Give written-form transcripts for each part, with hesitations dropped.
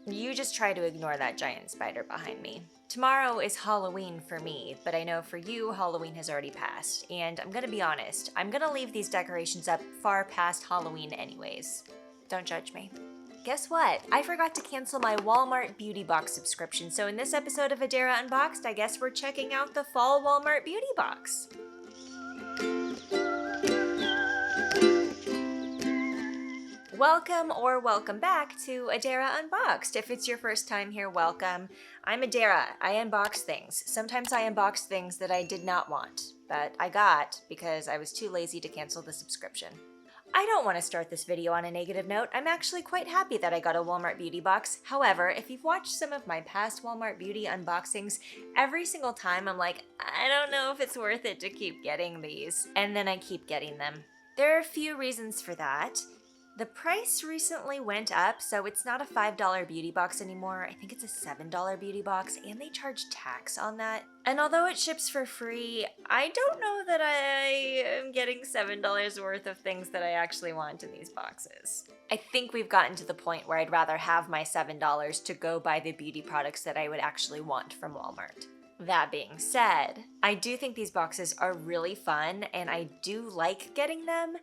You just try to ignore that giant spider behind me. Tomorrow is Halloween for me, but I know for you, Halloween has already passed. And I'm gonna be honest, I'm gonna leave these decorations up far past Halloween anyways. Don't judge me. Guess what? I forgot to cancel my Walmart beauty box subscription, so in this episode of Adara Unboxed, I guess we're checking out the fall Walmart beauty box. Welcome or welcome back to Adara Unboxed. If it's your first time here, welcome. I'm Adara. I unbox things. Sometimes I unbox things that I did not want, but I got because I was too lazy to cancel the subscription. I don't want to start this video on a negative note. I'm actually quite happy that I got a Walmart beauty box. However, if you've watched some of my past Walmart beauty unboxings, every single time I'm like, I don't know if it's worth it to keep getting these. And then I keep getting them. There are a few reasons for that. The price recently went up, so it's not a $5 beauty box anymore. I think it's a $7 beauty box, and they charge tax on that. And although it ships for free, I don't know that I am getting $7 worth of things that I actually want in these boxes. I think we've gotten to the point where I'd rather have my $7 to go buy the beauty products that I would actually want from Walmart. That being said, I do think these boxes are really fun and I do like getting them,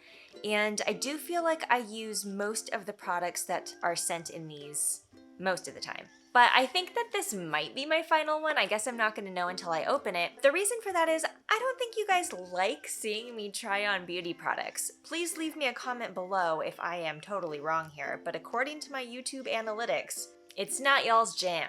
and I do feel like I use most of the products that are sent in these most of the time. But I think that this might be my final one. I guess I'm not going to know until I open it. The reason for that is I don't think you guys like seeing me try on beauty products. Please leave me a comment below if I am totally wrong here, but according to my YouTube analytics, it's not y'all's jam.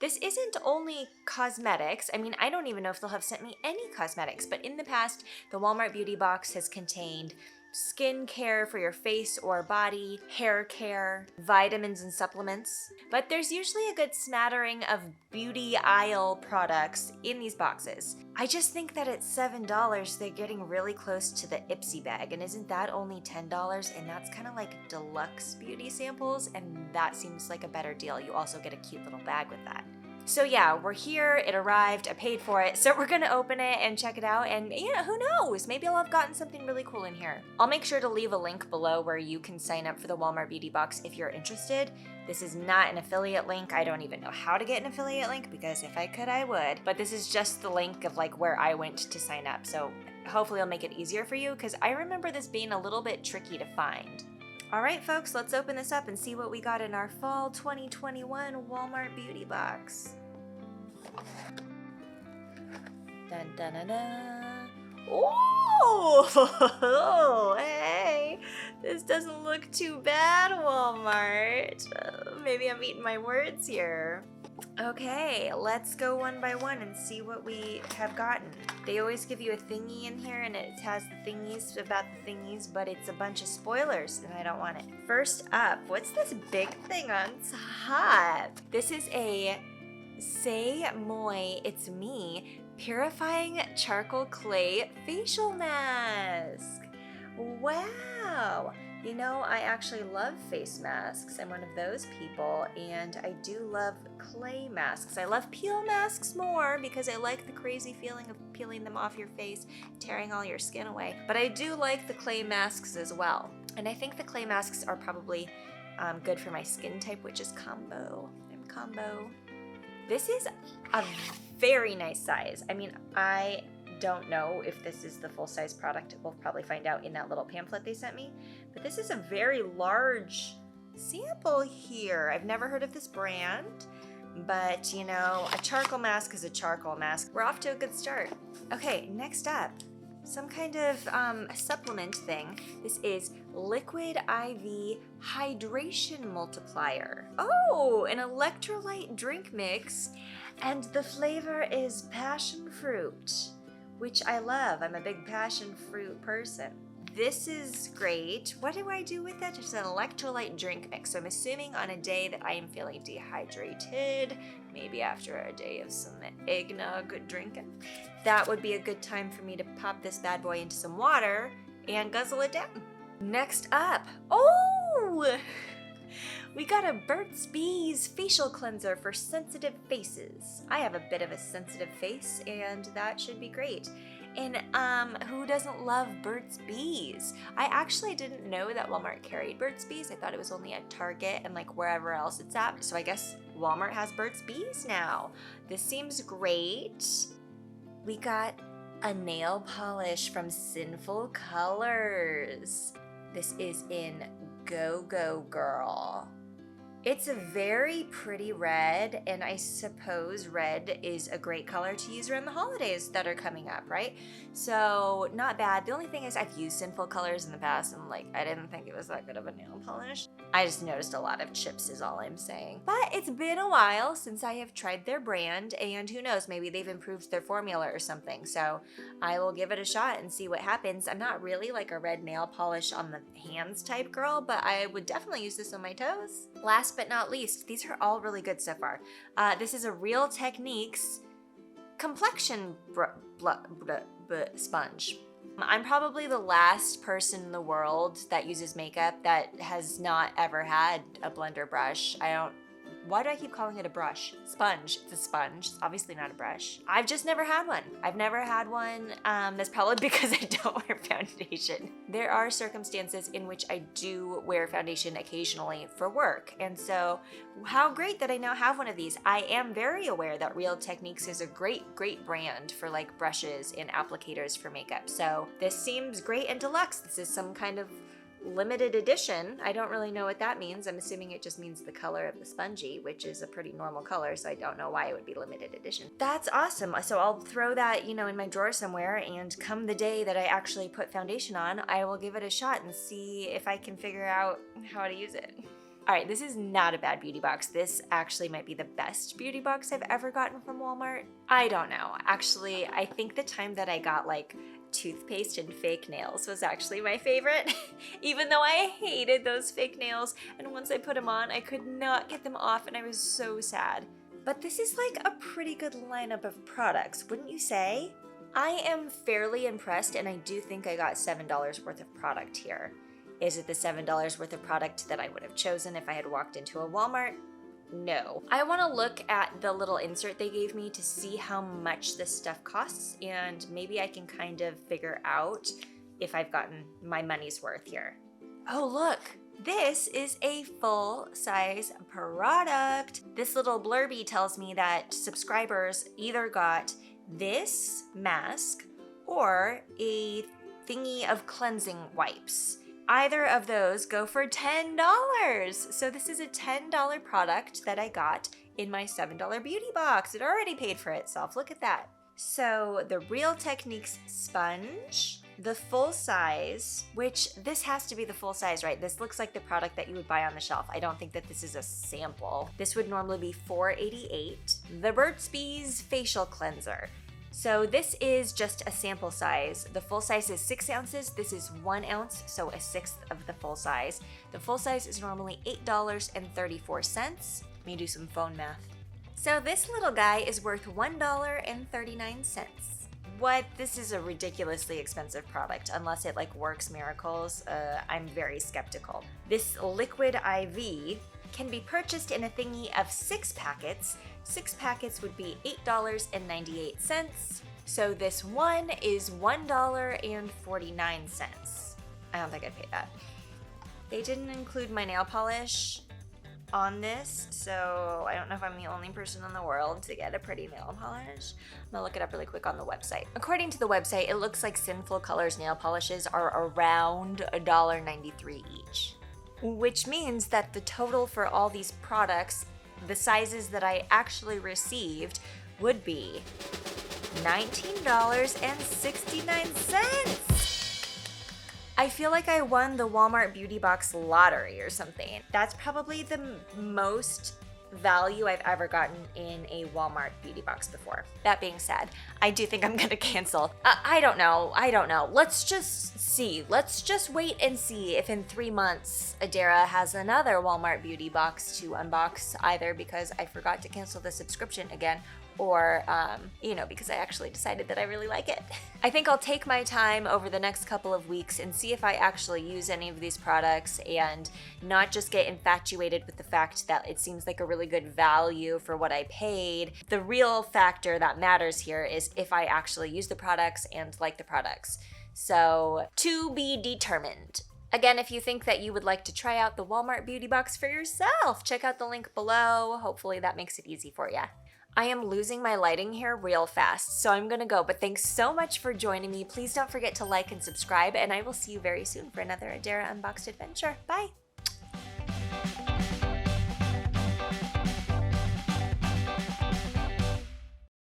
This isn't only cosmetics. I mean, I don't even know if they'll have sent me any cosmetics, but in the past, the Walmart beauty box has contained skin care for your face or body, hair care, vitamins and supplements. But there's usually a good smattering of beauty aisle products in these boxes. I just think that at $7, they're getting really close to the Ipsy bag, and isn't that only $10? And that's kind of like deluxe beauty samples, and that seems like a better deal. You also get a cute little bag with that. So yeah, we're here, it arrived, I paid for it, so we're gonna open it and check it out, and yeah, who knows, maybe I'll have gotten something really cool in here. I'll make sure to leave a link below where you can sign up for the Walmart beauty box if you're interested. This is not an affiliate link. I don't even know how to get an affiliate link, because if I could, I would, but this is just the link of like where I went to sign up, so hopefully it'll make it easier for you, because I remember this being a little bit tricky to find. Alright folks, let's open this up and see what we got in our fall 2021 Walmart beauty box. Dun dun dun dun. Oh, hey, this doesn't look too bad, Walmart. Maybe I'm eating my words here. Okay, let's go one by one and see what we have gotten. They always give you a thingy in here, and it has the thingies about the thingies, but it's a bunch of spoilers, and I don't want it. First up, what's this big thing on top? This is a Say Moi, It's Me Purifying Charcoal Clay Facial Mask. Wow. You know, I actually love face masks. I'm one of those people, and I do love clay masks. I love peel masks more because I like the crazy feeling of peeling them off your face, tearing all your skin away. But I do like the clay masks as well. And I think the clay masks are probably good for my skin type, which is combo. I'm combo. This is a very nice size. I mean, I don't know if this is the full-size product. We'll probably find out in that little pamphlet they sent me. But this is a very large sample here. I've never heard of this brand, but you know, a charcoal mask is a charcoal mask. We're off to a good start. Okay, next up, some kind of supplement thing. This is Liquid IV Hydration Multiplier. Oh, an electrolyte drink mix, and the flavor is passion fruit, which I love. I'm a big passion fruit person. This is great. What do I do with that? It's an electrolyte drink mix. So I'm assuming on a day that I am feeling dehydrated, maybe after a day of some eggnog drinking, that would be a good time for me to pop this bad boy into some water and guzzle it down. Next up, oh! We got a Burt's Bees facial cleanser for sensitive faces. I have a bit of a sensitive face, and that should be great. And who doesn't love Burt's Bees? I actually didn't know that Walmart carried Burt's Bees. I thought it was only at Target and like wherever else it's at. So I guess Walmart has Burt's Bees now. This seems great. We got a nail polish from Sinful Colors. This is in GoGo Girl. It's a very pretty red, and I suppose red is a great color to use around the holidays that are coming up, right? So not bad. The only thing is I've used Sinful Colors in the past, and like I didn't think it was that good of a nail polish. I just noticed a lot of chips is all I'm saying. But it's been a while since I have tried their brand, and who knows, maybe they've improved their formula or something. So I will give it a shot and see what happens. I'm not really like a red nail polish on the hands type girl, but I would definitely use this on my toes. Last but not least, these are all really good so far. This is a Real Techniques Complexion sponge. I'm probably the last person in the world that uses makeup that has not ever had a blender brush. Why do I keep calling it a brush? Sponge. It's a sponge. It's obviously not a brush. I've just never had one. I've never had one. That's probably because I don't wear foundation. There are circumstances in which I do wear foundation occasionally for work. And so how great that I now have one of these. I am very aware that Real Techniques is a great brand for like brushes and applicators for makeup. So this seems great and deluxe. This is some kind of limited edition. I don't really know what that means. I'm assuming it just means the color of the spongy, which is a pretty normal color, so I don't know why it would be limited edition. That's awesome. So I'll throw that, in my drawer somewhere, and come the day that I actually put foundation on, I will give it a shot and see if I can figure out how to use it. All right, this is not a bad beauty box. This actually might be the best beauty box I've ever gotten from Walmart. I don't know. Actually, I think the time that I got like toothpaste and fake nails was actually my favorite, even though I hated those fake nails, and once I put them on, I could not get them off, and I was so sad. But this is like a pretty good lineup of products, wouldn't you say? I am fairly impressed, and I do think I got $7 worth of product here. Is it the $7 worth of product that I would have chosen if I had walked into a Walmart? No. I want to look at the little insert they gave me to see how much this stuff costs, and maybe I can kind of figure out if I've gotten my money's worth here. Oh, look! This is a full-size product. This little blurby tells me that subscribers either got this mask or a thingy of cleansing wipes. Either of those go for $10. So this is a $10 product that I got in my $7 beauty box. It already paid for itself. Look at that. So the Real Techniques sponge, the full size, which this has to be the full size, right? This looks like the product that you would buy on the shelf. I don't think that this is a sample. This would normally be $4.88. The Burt's Bees facial cleanser. So this is just a sample size. The full size is 6 ounces. This is 1 ounce, so a sixth of the full size. The full size is normally $8.34. Let me do some phone math. So this little guy is worth $1.39. What? This is a ridiculously expensive product. Unless it like works miracles, I'm very skeptical. This liquid IV can be purchased in a thingy of 6 packets. 6 packets would be $8.98. So this one is $1.49. I don't think I'd pay that. They didn't include my nail polish on this, so I don't know if I'm the only person in the world to get a pretty nail polish. I'm gonna look it up really quick on the website. According to the website, it looks like Sinful Colors nail polishes are around $1.93 each, which means that the total for all these products, the sizes that I actually received, would be $19.69. I feel like I won the Walmart Beauty Box lottery or something. That's probably the most value I've ever gotten in a Walmart beauty box before. That being said, I do think I'm gonna cancel. I don't know. Let's just see. Let's just wait and see if in 3 months Adara has another Walmart beauty box to unbox, either because I forgot to cancel the subscription again, or, because I actually decided that I really like it. I think I'll take my time over the next couple of weeks and see if I actually use any of these products and not just get infatuated with the fact that it seems like a really really good value for what I paid. The real factor that matters here is if I actually use the products and like the products. So, to be determined. Again, if you think that you would like to try out the Walmart Beauty Box for yourself, check out the link below. Hopefully that makes it easy for you. I am losing my lighting here real fast, so I'm gonna go, but thanks so much for joining me. Please don't forget to like and subscribe, and I will see you very soon for another Adara Unboxed adventure. Bye!